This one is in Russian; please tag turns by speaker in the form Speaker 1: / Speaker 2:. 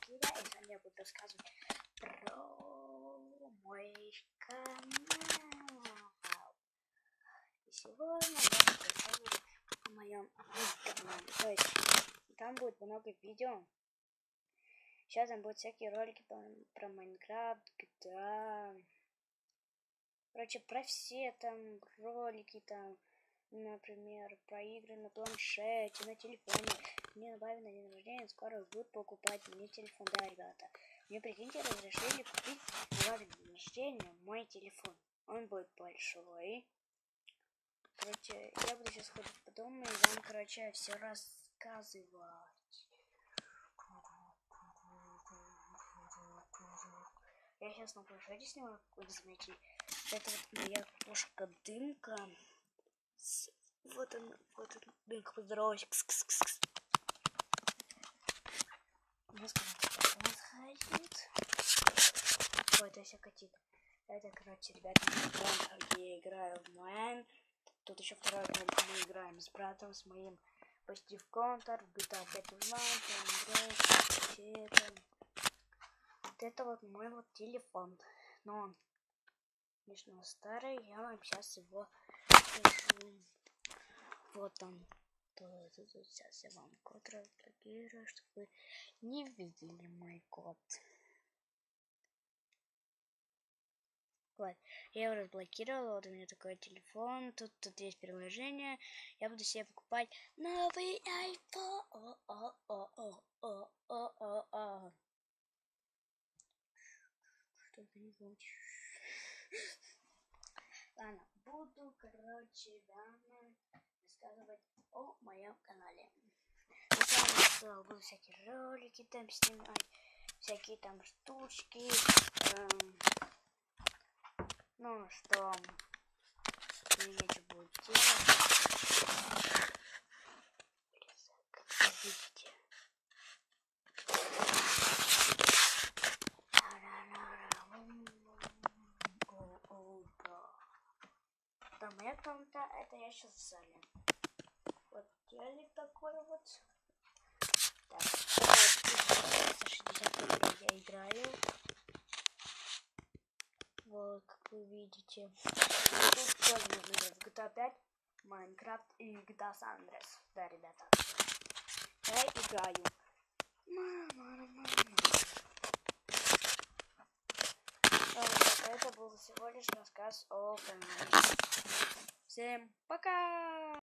Speaker 1: Киря, и сегодня я буду рассказывать про мой канал. И сегодня я буду рассказывать о моем канале. То есть там будет много видео. Сейчас там будут всякие ролики про Майнкрафт, GTA. Короче, про все там ролики там. Например, про игры на планшете, на телефоне. Мне добавили на день рождения, скоро будут покупать мне телефон. Да, ребята, мне, прикиньте, разрешили купить на ваш день рождения мой телефон. Он будет большой. Короче, я буду сейчас ходить по дому и вам, короче, все рассказывать. Я сейчас на планшете снимаю, как вы заметили. Это вот моя кошка-дымка. Вот он, дымка, поздоровайся. Кс-кс-кс-кс. У нас ходит. Ой, это все котик. Это, короче, ребята, где я играю в Майн. Тут еще второй ролик мы играем с братом, с моим почти в Контр, в GTA 5 онлайн, вот это вот мой вот телефон. Но он, конечно, старый, я вам сейчас его покажу. Вот он. Тут сейчас я вам код разблокирую, чтобы вы не видели мой код. Вот, я его разблокировала, вот у меня такой телефон, тут есть приложение, я буду себе покупать новый iPhone. Что-то не будет. Ладно, буду, короче, рассказывать о моем канале. Сначала буду всякие ролики там снимать, всякие там штучки. Ну, что мне нечего будет делать. Видите. Да, моя комната, это я сейчас в зале. Вот телек такой вот. Так, это 60 рублей я играю. Вот, как вы видите. Тут тоже можно играть в GTA 5, Майнкрафт и GTA San Andreas. Да, ребята. Я играю. Это был всего лишь рассказ о канале. Всем пока!